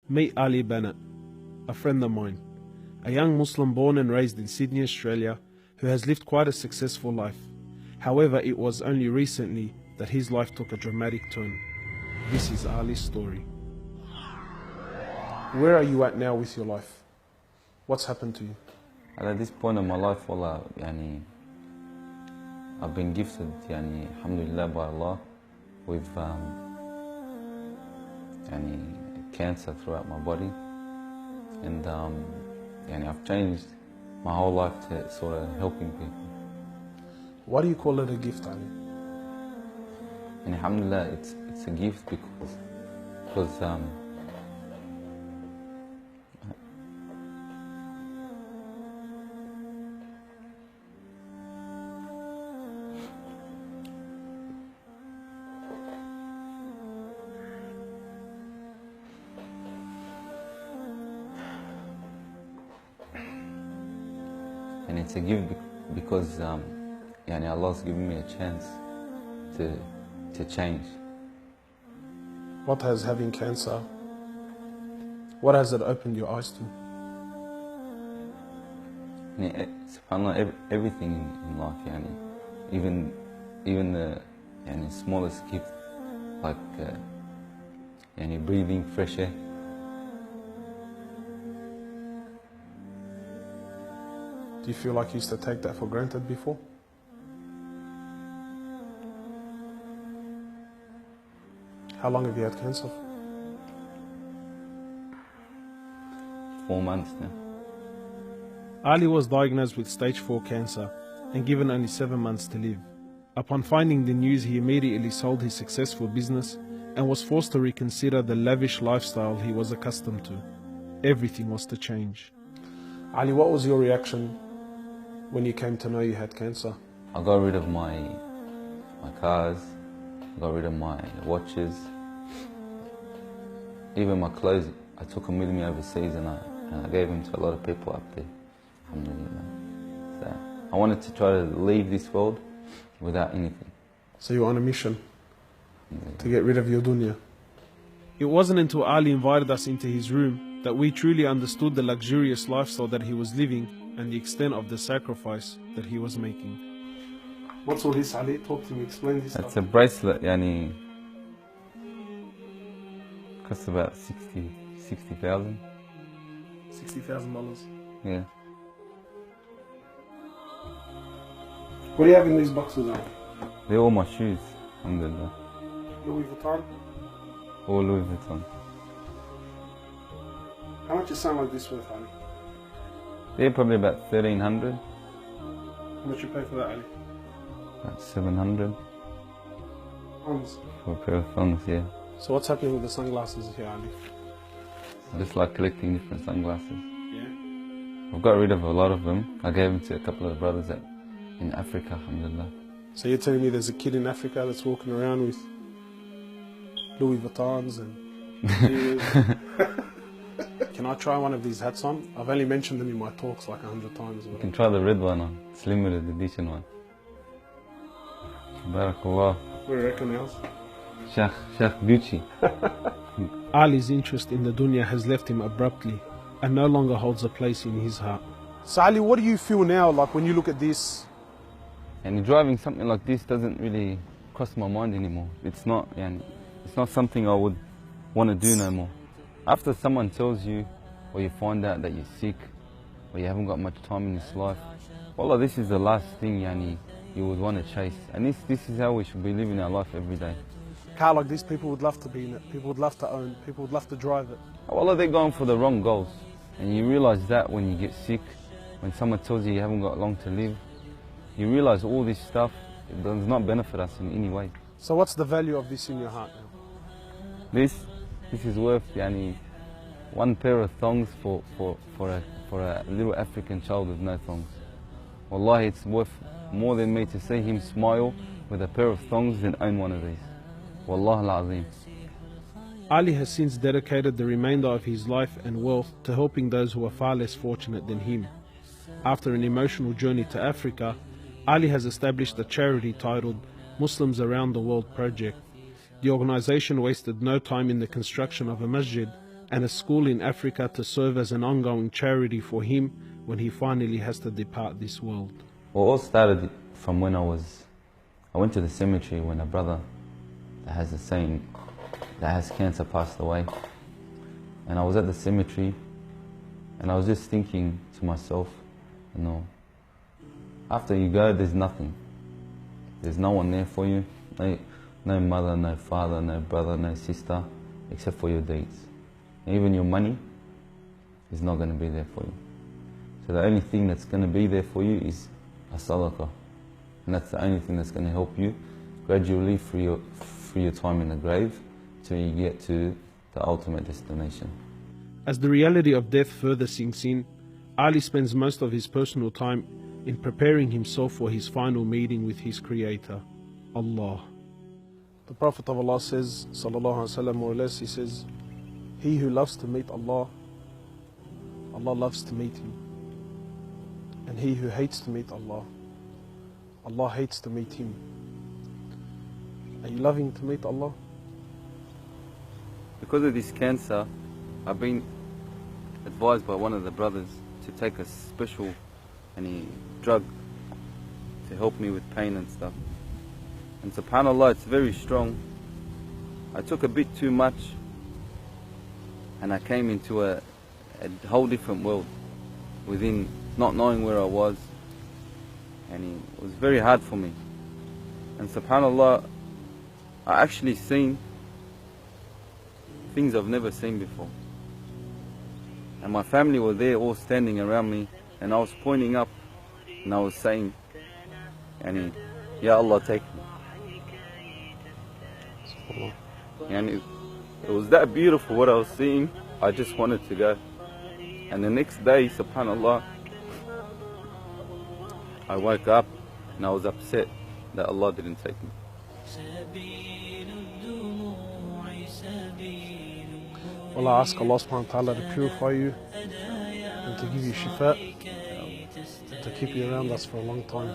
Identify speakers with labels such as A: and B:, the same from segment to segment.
A: Meet Ali Bennett, a friend of mine, a young Muslim born and raised in Sydney, Australia, who has lived quite a successful life. However, it was only recently that his life took a dramatic turn. This is Ali's story. Where are you at now with your life? What's happened to you?
B: At this point in my life, wallah, I've been gifted, alhamdulillah, by Allah, with cancer throughout my body, and I've changed my whole life to sort of helping people.
A: Why do you call it a gift, Ali?
B: And alhamdulillah, it's a gift because and it's a gift because Allah's given me a chance to change.
A: What has having cancer, what has it opened your eyes to?
B: SubhanAllah, everything in life, even the smallest gift, like breathing fresh air.
A: Do you feel like you used to take that for granted before? How long have you had cancer?
B: 4 months now.
A: Ali was diagnosed with stage 4 cancer and given only 7 months to live. Upon finding the news, he immediately sold his successful business and was forced to reconsider the lavish lifestyle he was accustomed to. Everything was to change. Ali, what was your reaction when you came to know you had cancer?
B: I got rid of my cars, I got rid of my watches, even my clothes. I took them with me overseas and I gave them to a lot of people up there. Alhamdulillah. So I wanted to try to leave this world without anything.
A: So you were on a mission to get rid of your dunya. It wasn't until Ali invited us into his room that we truly understood the luxurious lifestyle that he was living and the extent of the sacrifice that he was making. What's all this, Ali? Talk to me, explain this.
B: It's a bracelet, costs about 60,000.
A: $60,000.
B: Yeah.
A: What do you have in these boxes, Ali?
B: They're all my shoes, alhamdulillah.
A: Louis Vuitton?
B: All Louis Vuitton.
A: How much is something like this worth, Ali?
B: They're probably about 1,300.
A: How much you pay for that, Ali?
B: About 700.
A: Pounds.
B: For a pair of thongs, yeah.
A: So what's happening with the sunglasses here, Ali?
B: I just like collecting different sunglasses.
A: Yeah?
B: I've got rid of a lot of them. I gave them to a couple of brothers in Africa, alhamdulillah.
A: So you're telling me there's a kid in Africa that's walking around with Louis Vuittons and... Can I try one of these hats on? I've only mentioned them in my talks like 100 times.
B: You can try the red one on. It's limited edition one. Barakallah.
A: What do you reckon else?
B: Sheikh Gucci.
A: Ali's interest in the dunya has left him abruptly and no longer holds a place in his heart. So Ali, what do you feel now like when you look at this?
B: And driving something like this doesn't really cross my mind anymore. It's not something I would want to do no more. After someone tells you, or you find out that you're sick, or you haven't got much time in this life, wallah, this is the last thing you would want to chase. And this is how we should be living our life every day.
A: Car like this, people would love to be in it, people would love to own, people would love to drive it.
B: Wallah, they're going for the wrong goals. And you realize that when you get sick, when someone tells you you haven't got long to live, you realize all this stuff does not benefit us in any way.
A: So what's the value of this in your heart now?
B: This is worth one pair of thongs for a little African child with no thongs. Wallahi, it's worth more than me to see him smile with a pair of thongs than own one of these. Wallah al-Azim.
A: Ali has since dedicated the remainder of his life and wealth to helping those who are far less fortunate than him. After an emotional journey to Africa, Ali has established a charity titled Muslims Around the World Project. The organization wasted no time in the construction of a masjid and a school in Africa to serve as an ongoing charity for him when he finally has to depart this world.
B: Well, it all started from when I went to the cemetery when a brother that has cancer passed away. And I was at the cemetery and I was just thinking to myself, you know, after you go, there's nothing. There's no one there for you. No mother, no father, no brother, no sister, except for your deeds. And even your money is not going to be there for you. So the only thing that's going to be there for you is a sadaqah. And that's the only thing that's going to help you gradually through your time in the grave till you get to the ultimate destination.
A: As the reality of death further sinks in, Ali spends most of his personal time in preparing himself for his final meeting with his Creator, Allah. The Prophet of Allah says, sallallahu alaihi wasallam, more or less, he says, he who loves to meet Allah, Allah loves to meet him. And he who hates to meet Allah, Allah hates to meet him. Are you loving to meet Allah?
B: Because of this cancer, I've been advised by one of the brothers to take a special drug to help me with pain and stuff. And subhanAllah, it's very strong. I took a bit too much and I came into a whole different world within not knowing where I was, and it was very hard for me. And subhanAllah, I actually seen things I've never seen before. And my family were there all standing around me, and I was pointing up and I was saying, Ya Allah, take me. And it was that beautiful what I was seeing, I just wanted to go. And the next day, subhanAllah, I woke up and I was upset that Allah didn't take me.
A: Well, I ask Allah subhanahu wa ta'ala to purify you and to give you shifa, and to keep you around us for a long time.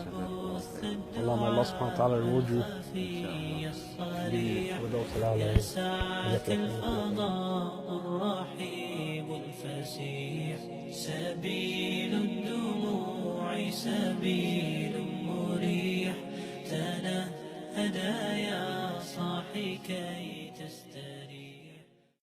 A: Allah, may Allah subhanahu wa ta'ala reward you.
C: سبيل الدموع سبيل مريح تنهدى يا صاحي كي